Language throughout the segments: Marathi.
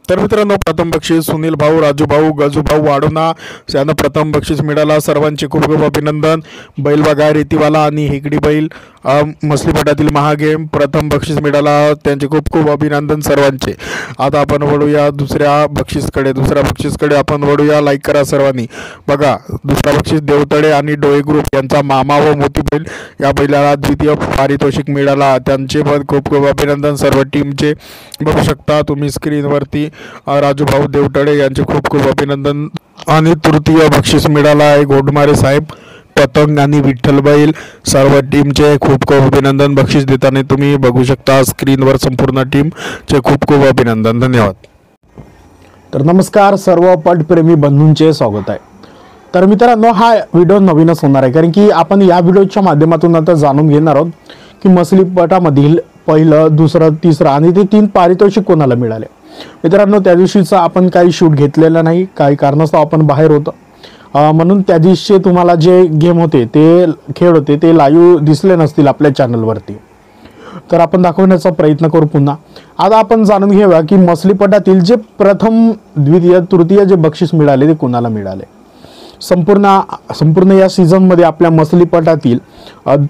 तर मित्रांनो, प्रथम बक्षीस सुनील भाऊ, राजू भाऊ, गजू भाऊ वाढोना यांना प्रथम बक्षीस मिळाला। सर्वांचे खूप खूप अभिनंदन। बैल बघा रेतीवाला आणि हेगडी बैल मसलीपटातील महागेम प्रथम बक्षीस मिळाला, त्यांचे खूप खूप अभिनंदन सर्वांचे। आता आपण वळूया दुसऱ्या बक्षीसकडे आपण वळूया। लाईक करा सर्वांनी। बघा दुसरा बक्षीस देवतळे आणि डोळे ग्रुप यांचा मामा व मोती बैल या बैलाला द्वितीय पारितोषिक मिळाला, त्यांचे पण खूप खूप अभिनंदन सर्व टीमचे। बघू शकता तुम्ही स्क्रीनवरती राजू भाऊ देवतळे यांचे खूप खूप अभिनंदन। आणि तृतीय बक्षीस मिळाला आहे घोडमारे साहेब, पतंग आणि विठ्ठल बैल सर्व टीमचे खूप खूप अभिनंदन। बक्षीस देताना तुम्ही बघू शकता स्क्रीनवर संपूर्ण टीमचे खूप खूप अभिनंदन। धन्यवाद। तर नमस्कार सर्व पटप्रेमी बंधूंचे स्वागत आहे। तर मित्रांनो, हा व्हिडिओ नवीनच होणार आहे, कारण की आपण या व्हिडिओच्या माध्यमातून आता जाणून घेणार आहोत की मसलीपटामधील पहिलं, दुसरं, तिसरं आणि ते 3 पारितोषिक कोणाला मिळाले। मित्रांनो, त्या दिवशीचा आपण काही शूट घेतलेला नाही, काही कारणास्तव आपण बाहेर होतो, म्हणून त्या दिवशी तुम्हाला जे गेम होते, ते खेळ होते, ते लाईव्ह दिसले नसतील आपल्या चॅनलवरती, तर आपण दाखवण्याचा प्रयत्न करू पुन्हा। आता आपण जाणून घेऊया की मसलीपटातील जे प्रथम, द्वितीय, तृतीय जे बक्षीस मिळाले ते कोणाला मिळाले। संपूर्ण या सीझनमध्ये आपल्या मसलीपटातील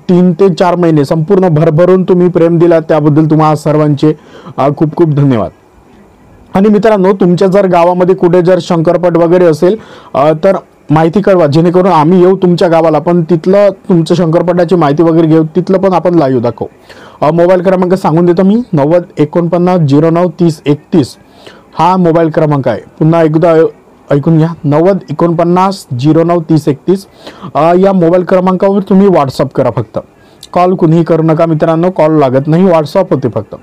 3 ते 4 महिने संपूर्ण भरभरून तुम्ही प्रेम दिला, त्याबद्दल तुम्हा सर्वांचे खूप खूप धन्यवाद। आणि मित्रांनो, तुमच्या जर गावामध्ये कुठे जर शंकरपट वगैरे असेल तर माहिती कळवा, जेणेकरून आम्ही येऊ तुमच्या गावाला, पण तिथलं तुमच्या शंकरपटाची माहिती वगैरे घेऊ, तिथलं पण आपण लाईव्ह दाखवू। मोबाईल क्रमांक सांगून देतो मी, 9049093031 हा मोबाईल क्रमांक आहे। पुन्हा एकदा ऐकून घ्या, 9049093031 या मोबाईल क्रमांकावर तुम्ही व्हॉट्सअप करा। फक्त कॉल कुणीही करू नका मित्रांनो, कॉल लागत नाही, व्हॉट्सअप होते फक्त।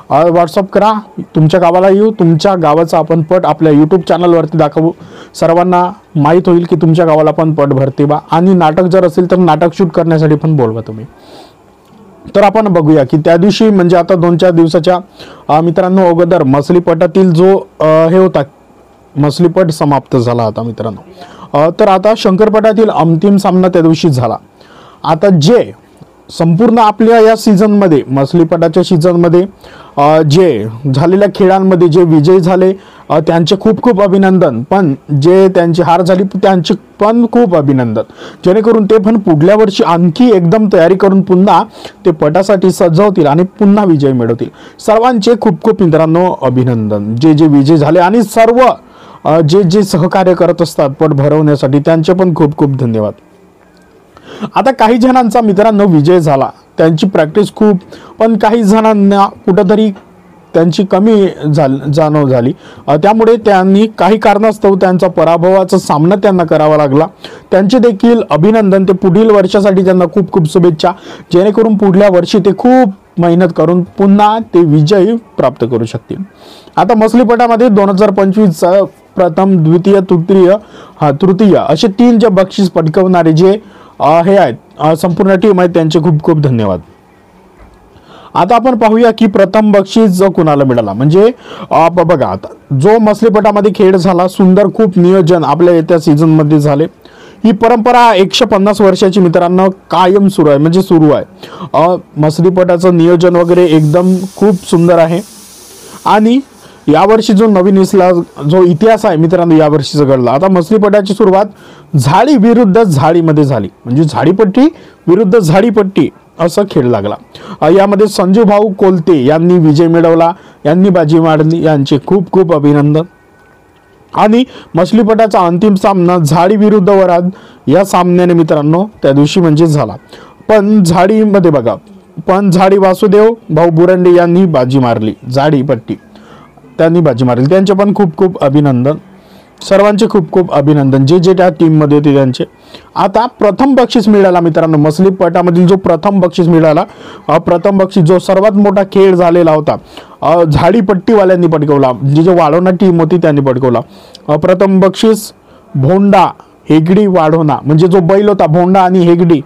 व्हॉट्सअप करा, तुमच्या गावाला येऊ, तुमच्या गावाचा आपण पट आपल्या यूट्यूब चॅनलवरती दाखवू, सर्वांना माहीत होईल की तुमच्या गावाला पण पट भरते बा। आणि नाटक जर असेल तर नाटक शूट करण्यासाठी पण बोलवा तुम्ही। तर आपण बघूया की त्या दिवशी म्हणजे आता 2-4 दिवसाच्या मित्रांनो अगोदर मसलीपटातील जो हे होता, मसलीपट समाप्त झाला आता मित्रांनो। तर आता शंकरपटातील अंतिम सामना त्या दिवशी झाला। आता जे संपूर्ण आपल्या या सीझनमध्ये, मसलीपटाच्या सीझनमध्ये जे झालेल्या खेळांमध्ये जे विजयी झाले त्यांचे खूप खूप अभिनंदन, पण जे त्यांची हार झाली त्यांचे पण खूप अभिनंदन, जेणेकरून ते पण पुढल्या वर्षी आणखी एकदम तयारी करून पुन्हा ते पटासाठी सज्जवतील आणि पुन्हा विजय मिळवतील। सर्वांचे खूप खूप मित्रांनो अभिनंदन, जे जे विजय झाले आणि सर्व जे जे सहकार्य करत असतात पट भरवण्यासाठी, त्यांचे पण खूप खूप धन्यवाद। आता काही जणांचा मित्रांनो विजय झाला, त्यांची प्रॅक्टिस खूप, पण काही जणांना कुठंतरी त्यांची कमी जाणव झाली, त्यामुळे त्यांनी काही कारणास्तव त्यांचा पराभवाचा सामना त्यांना करावा लागला। त्यांचे देखील अभिनंदन, ते पुढील वर्षासाठी त्यांना खूप खूप शुभेच्छा, जेणेकरून पुढल्या वर्षी ते खूप मेहनत करून पुन्हा ते विजय प्राप्त करू शकतील। आता मसलीपटामध्ये 2025 प्रथम, द्वितीय, तृतीय असे 3 जे बक्षीस पटकवणारे जे हे आहेत संपूर्ण टीम आहे, त्यांचे खूप खूप धन्यवाद। आता आपण पाहूया की प्रथम बक्षीस जो कुणाला मिळाला, म्हणजे बघा आता जो मसलीपटामध्ये खेळ झाला, सुंदर खूप नियोजन आपल्या येत्या सीझन मध्ये झाले। ही परंपरा 150 वर्षाची मित्रांनो कायम सुरू आहे, म्हणजे सुरू आहे। मसलीपटाचं नियोजन वगैरे एकदम खूप सुंदर आहे। आणि यावर्षी जो नवीन जो इतिहास आहे मित्रांनो यावर्षीचा घडला। आता मसलीपटाची सुरुवात झाडी विरुद्ध झाडीमध्ये झाली, म्हणजे झाडीपट्टी विरुद्ध झाडीपट्टी असा खेळ लागला। यामध्ये संजू भाऊ कोलते यांनी विजय मिळवला, यांनी बाजी मारली, यांचे खूप खूप अभिनंदन। आणि मसलीपटाचा अंतिम सामना झाडी विरुद्ध वराड या सामन्याने मित्रांनो त्या दिवशी म्हणजे झाला, पण झाडीमध्ये बघा, पण झाडी वासुदेव भाऊ बुरंडे यांनी बाजी मारली, झाडीपट्टी त्यांनी बाजी मारली, त्यांचे पण खूप खूप अभिनंदन, सर्वांचे खूप खूप अभिनंदन जे जे त्या टीम मध्ये होते त्यांचे। आता प्रथम बक्षीस मिळाला मित्रांनो, मसलीपटामधील जो प्रथम बक्षीस मिळाला, प्रथम बक्षीस जो सर्वात मोठा खेळ झालेला होता झाडीपट्टीवाल्यांनी पटकवला, जे वाढवणा टीम होती त्यांनी पटकवला। प्रथम बक्षीस भोंडा हेगडी वाढवणा, म्हणजे जो बैल होता भोंडा आणि हेगडी,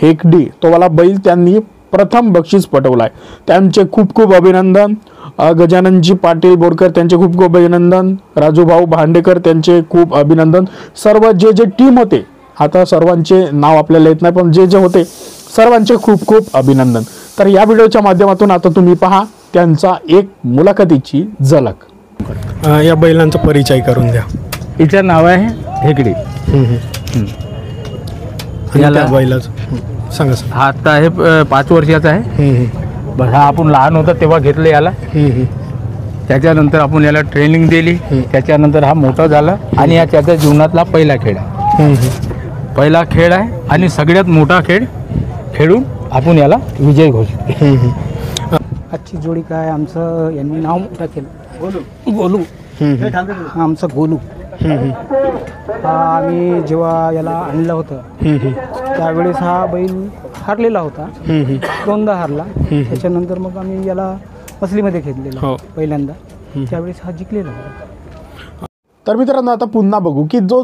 हेगडी तो वाला बैल त्यांनी प्रथम बक्षीस पटवलाय, त्यांचे खूप खूप अभिनंदन। गजाननजी पाटील बोरकर त्यांचे खूप खूप अभिनंदन, राजू भाऊ भांडेकर त्यांचे खूप अभिनंदन, सर्व जे जे टीम होते, आता सर्वांचे नाव आपल्याला येत नाही, पण जे जे होते सर्वांचे खूप खूप अभिनंदन। तर या व्हिडिओच्या माध्यमातून आता तुम्ही पहा त्यांचा एक मुलाखतीची झलक। या बैलांचा परिचय करून द्या. हिचं नाव आहे हेगडी. आणि त्या बैलाचं सांगा सर. हा आता आहे 5 वर्षाचा आहे. बस हा आपण लहान होता तेव्हा घेतलं याला. त्याच्यानंतर आपण याला ट्रेनिंग दिली. त्याच्यानंतर हा मोठा झाला आणि हा त्याच्या जीवनातला पहिला खेळ आहे. पहिला खेळ आहे आणि सगळ्यात मोठा खेळ खेळून आपण याला विजय घोषित. आजची जोडी काय आमचं यांनी नाव मोठं केलं. गोलू हा आमचा गोलू. हा आम्ही जेव्हा याला आणलं होतं त्यावेळेस हा बैल हारलेला होता. 2दा हारला. त्याच्यानंतर मग आम्ही याला मसलीमध्ये घेतलेला पहिल्यांदा. त्यावेळेस हा जिंकलेला होता. तर मित्रांनो आता पुन्हा बघू की जो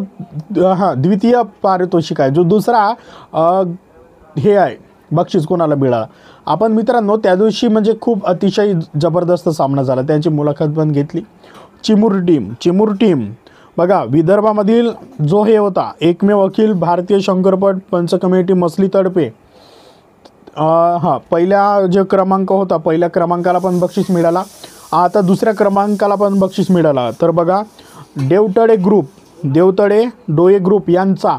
द्वितीय पारितोषिक आहे, जो दुसरा हे आहे बक्षीस कोणाला मिळाला. आपण मित्रांनो त्या दिवशी म्हणजे खूप अतिशय जबरदस्त सामना झाला. त्यांची मुलाखत पण घेतली. चिमूर टीम बघा विदर्भामधील जो हे होता एकमेव अखिल भारतीय शंकरपट पंच कमिटी मसलीतर्फे पहिल्या जे क्रमांक होता पहिल्या क्रमांकाला पण बक्षीस मिळाला. आता दुसऱ्या क्रमांकाला पण बक्षीस मिळाला. तर बघा देवतडे डोये ग्रुप यांचा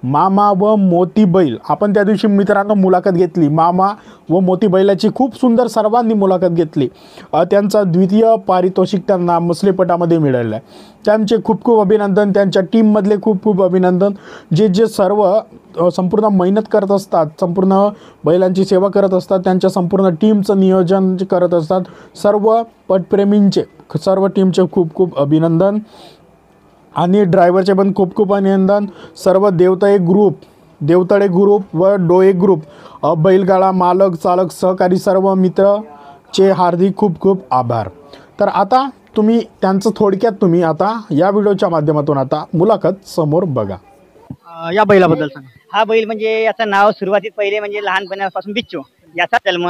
मामा व मोती बैल. आपण त्या दिवशी मित्रांनो मुलाखत घेतली. मामा व मोती बैलाची खूप सुंदर सर्वांनी मुलाखत घेतली. त्यांचा द्वितीय पारितोषिक त्यांना मसलेपटामध्ये मिळालं आहे. त्यांचे खूप खूप अभिनंदन. त्यांच्या टीममधले खूप खूप अभिनंदन. जे सर्व संपूर्ण मेहनत करत असतात, संपूर्ण बैलांची सेवा करत असतात, त्यांच्या संपूर्ण टीमचं नियोजन करत असतात, सर्व पटप्रेमींचे सर्व टीमचे खूप खूप अभिनंदन. आणि ड्रायव्हरचे पण खूप खूप अभिनंदन. सर्व देवतडे ग्रुप व डोये ग्रुप बैलगाडा मालक चालक सहकारी सर्व मित्रचे हार्दिक खूप खूप आभार. तर आता तुम्ही त्यांचं थोडक्यात तुम्ही आता या व्हिडिओच्या माध्यमातून आता मुलाखत समोर बघा. या बैलाबद्दल सांगा. हा बैल म्हणजे याचं नाव सुरुवातीत पहिले म्हणजे लहानपणापासून बिच्चू. याचा जन्म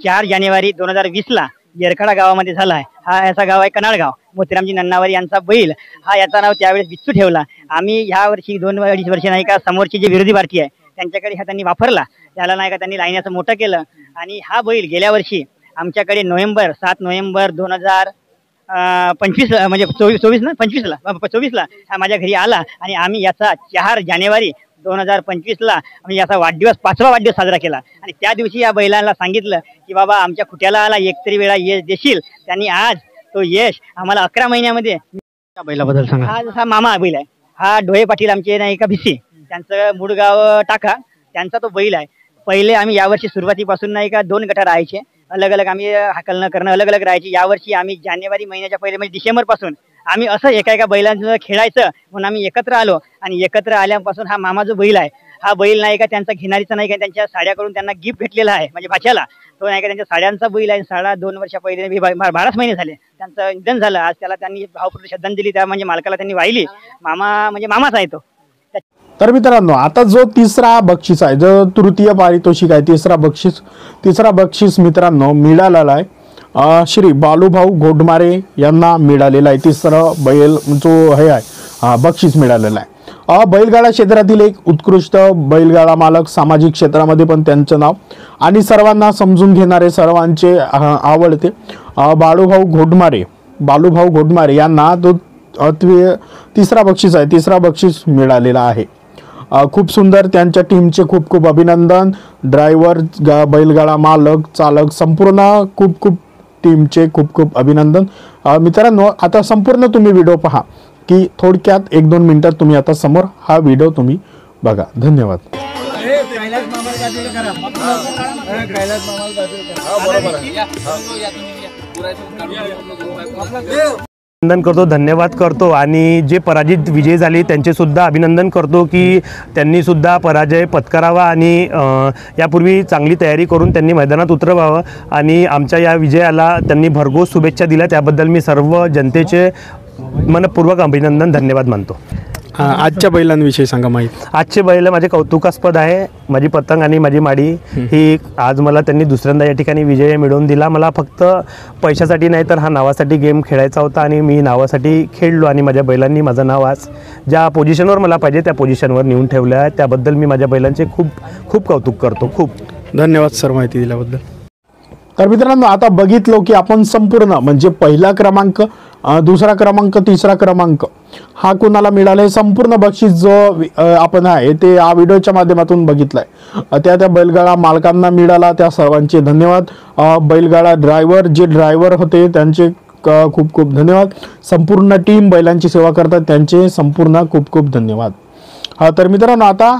4 जानेवारी 2020ला येरखाडा गावामध्ये झाला आहे. हा याचा गाव आहे कनाळगाव. मोतीरामजी नन्नावरी यांचा बैल हा याचा नाव त्यावेळेस बिच्चू ठेवला. आम्ही ह्या वर्षी 2-2.5 वर्ष नाही का समोरची जे विरोधी पार्टी आहे त्यांच्याकडे हा त्यांनी वापरला. त्याला नाही का त्यांनी लाईनाचं मोठं केलं. आणि हा बैल गेल्या वर्षी आमच्याकडे 7 नोव्हेंबर 2025 म्हणजे 24ला हा माझ्या घरी आला. आणि आम्ही याचा 4 जानेवारी 2025ला म्हणजे याचा वाढदिवस 5वा वाढदिवस साजरा केला. आणि त्या दिवशी या बैलांना सांगितलं की बाबा आमच्या खुट्याला आला एकतरी वेळा यश देशील. त्यांनी आज तो यश आम्हाला 11 महिन्यामध्ये. बैलाबद्दल सांगा. हा जसा मामा बैल आहे. हा डोळे पाटील आमचे नाही का भिसी, त्यांचं मूळ गाव टाका, त्यांचा तो बैल आहे. पहिले आम्ही यावर्षी सुरुवातीपासून नाही का 2 गट राहायचे. अलग अलग आम्ही हाकलणं करणं अलग अलग राहायची. यावर्षी आम्ही जानेवारी महिन्याच्या पहिले म्हणजे डिसेंबरपासून आम्ही असं एका बैलांचं खेळायचं म्हणून आम्ही एकत्र आलो. आणि एकत्र आल्यापासून हा मामा जो बैल आहे हा बैल नाही का त्यांचा घेणारीचा नाही का त्यांच्या साड्याकडून त्यांना गिफ्ट भेटलेला आहे म्हणजे भाच्याला. तो नाही का त्यांच्या साड्यांचा बैल आहे. 2.5 वर्षा पहिले 12 महिने झाले त्यांचं निधन झालं. आज त्याला त्यांनी भावपूर्ण श्रद्धांजली त्या म्हणजे मालकाला त्यांनी वाहिली. मामा म्हणजे मामाच आहे तो. तर मित्रांनो आता जो तिसरा बक्षीस आहे, जो तृतीय पारितोषिक आहे, तिसरा बक्षीस मित्रांनो मिळालेला आहे श्री बालूभाऊ घोडमारे यांना मिळालेला आहे. तिसरा बैल जो हे आहे बक्षीस मिळालेला आहे. बैलगाडा क्षेत्रातील एक उत्कृष्ट बैलगाडा मालक, सामाजिक क्षेत्रामध्ये पण त्यांचं नाव आणि सर्वांना समजून घेणारे, सर्वांचे आवडते बालूभाऊ घोडमारे यांना तो तिसरा बक्षीस मिळालेला आहे. खूप सुंदर. त्यांच्या टीमचे खूप खूप अभिनंदन. ड्रायव्हर, बैलगाडा मालक, चालक संपूर्ण खूप खूप टीमचे खूप खूप अभिनंदन. मित्रांनो आता संपूर्ण तुम्ही व्हिडिओ पहा की थोडक्यात 1-2 मिनिटात तुम्ही आता समोर हा व्हिडिओ तुम्ही बघा. धन्यवाद. अभिनंदन करतो, धन्यवाद करतो. आणि जे पराजित विजयी झाले त्यांचे सुद्धा अभिनंदन करतो की त्यांनी सुद्धा पराजय पत्करावा आणि यापूर्वी चांगली तयारी करून त्यांनी मैदानात उतरवावं. आणि आमच्या या विजयाला त्यांनी भरघोस शुभेच्छा दिल्या त्याबद्दल मी सर्व जनतेचे मनपूर्वक अभिनंदन धन्यवाद मानतो. आजच्या बैलांविषयी सांगा माहिती. आजचे बैल माझे कौतुकास्पद आहे. माझी पतंग आणि माझी माडी ही आज मला त्यांनी दुसऱ्यांदा या ठिकाणी विजय मिळवून दिला. मला फक्त पैशासाठी नाही तर हा नावासाठी गेम खेळायचा होता आणि मी नावासाठी खेळलो आणि माझ्या बैलांनी माझं नाव आज ज्या पोझिशनवर मला पाहिजे त्या पोझिशनवर नेऊन ठेवलं आहे. त्याबद्दल मी माझ्या बैलांचे खूप खूप कौतुक करतो. खूप धन्यवाद सर माहिती दिल्याबद्दल. तर मित्रांनो आता बघितलो की आपण संपूर्ण म्हणजे पहिला क्रमांक, दुसरा क्रमांक, तिसरा क्रमांक हा कुणाला मिळाला, संपूर्ण बक्षीस जो आपण आहे ते या व्हिडिओच्या माध्यमातून बघितलाय त्या बैलगाडा मालकांना मिळाला, त्या सर्वांचे धन्यवाद. बैलगाडा ड्रायव्हर जे ड्रायव्हर होते त्यांचे खूप खूप धन्यवाद. संपूर्ण टीम बैलांची सेवा करतात त्यांचे संपूर्ण खूप खूप धन्यवाद. तर मित्रांनो आता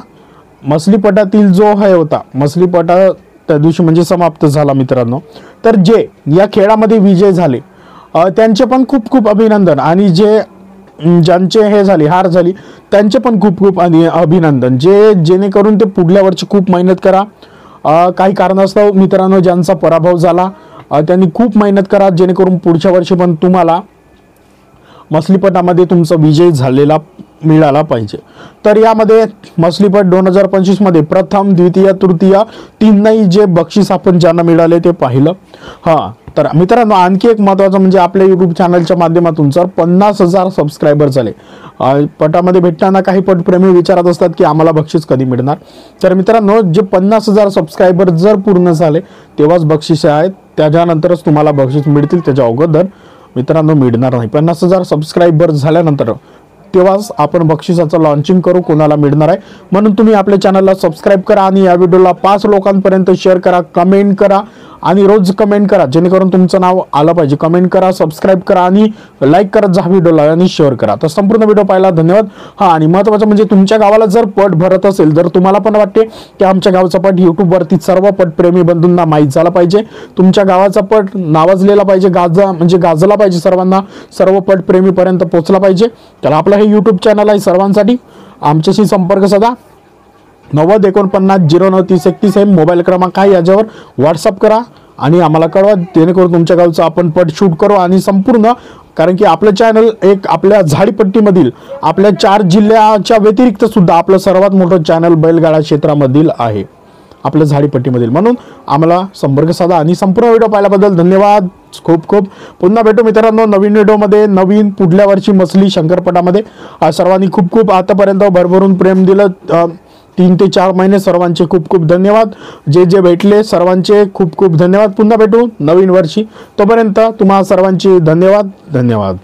मसलीपटातील जो आहे होता मसलीपटा त्या दिवशी म्हणजे समाप्त झाला मित्रांनो. तर जे या खेळामध्ये विजय झाले त्यांचे पण खूप खूप अभिनंदन, आणि ज्यांचे हे झाली हार झाली त्यांचे पण खूप खूप अभिनंदन. जेणेकरून ते पुढल्या वर्षी खूप मेहनत करा. काही कारणास्तव मित्रांनो ज्यांचा पराभव झाला त्यांनी खूप मेहनत करा, जेणेकरून पुढच्या वर्षी पण तुम्हाला मसलीपटामध्ये तुमचा विजय झालेला मिळाला पाहिजे. तर यामध्ये मसलीपट 2025 मध्ये प्रथम, द्वितीय, तृतीय तीनही जे बक्षीस आपण ज्यांना मिळाले ते पाहिलं. तर मित्रांनो आणखी एक महत्त्वाचं म्हणजे आपल्या यूट्यूब चॅनलच्या माध्यमातून जर 50,000 सबस्क्रायबर झाले, पटामध्ये भेटताना काही पटप्रेमी विचारत असतात की आम्हाला बक्षीस कधी मिळणार. तर मित्रांनो जे 50,000 सबस्क्रायबर जर पूर्ण झाले तेव्हाच बक्षिसे आहेत, त्याच्यानंतरच तुम्हाला बक्षीस मिळतील, त्याच्या अगोदर मित्रांनो मिळणार नाही. 50,000 सबस्क्रायबर झाल्यानंतर तेव्हाच आपण बक्षिसाचं लॉन्चिंग करू, कोणाला मिळणार आहे. म्हणून तुम्ही आपल्या चॅनलला सबस्क्राईब करा आणि या व्हिडिओला 5 लोकांपर्यंत शेअर करा, कमेंट करा आणि रोज कमेंट करा, जेणेकरून तुमचं नाव आलं पाहिजे. कमेंट करा, सबस्क्राईब करा आणि लाईक करत जा व्हिडिओला आणि शेअर करा. तर संपूर्ण व्हिडिओ पाहायला धन्यवाद. आणि महत्त्वाचं म्हणजे तुमच्या गावाला जर पट भरत असेल, जर तुम्हाला पण वाटते की आमच्या गावचा पट यूट्यूबवरती सर्व पटप्रेमी बंधूंना माहीत झाला पाहिजे, तुमच्या गावाचा पट नावाजलेला पाहिजे, गाजला पाहिजे, सर्वांना सर्व पटप्रेमीपर्यंत पोहोचला पाहिजे, तर आपलं हे यूट्यूब चॅनल आहे सर्वांसाठी. आमच्याशी संपर्क साधा 9049093031 हे मोबाईल क्रमांक आहे, याच्यावर व्हॉट्सअप करा आणि आम्हाला कळवा, जेणेकरून तुमच्या गावचं आपण पट शूट करू. आणि संपूर्ण कारण की आपलं चॅनल एक आपल्या झाडीपट्टीमधील आपल्या 4 जिल्ह्याच्या व्यतिरिक्त सुद्धा आपलं सर्वात मोठं चॅनल बैलगाडा क्षेत्रामधील आहे, आपल्या झाडीपट्टीमधील. म्हणून आम्हाला संपर्क साधा आणि संपूर्ण व्हिडिओ पाहिल्याबद्दल धन्यवाद. खूप खूप पुन्हा भेटू मित्रांनो नवीन व्हिडिओमध्ये, नवीन पुढल्या वर्षी मसली शंकरपटामध्ये. सर्वांनी खूप खूप आतापर्यंत भरभरून प्रेम दिलं, 3 ते 4 महिने सर्वांचे खूप खूप धन्यवाद. जे भेटले सर्वांचे खूप खूप धन्यवाद. पुन्हा भेटू नवीन वर्षी, तोपर्यंत तुम्हा सर्वांचे धन्यवाद.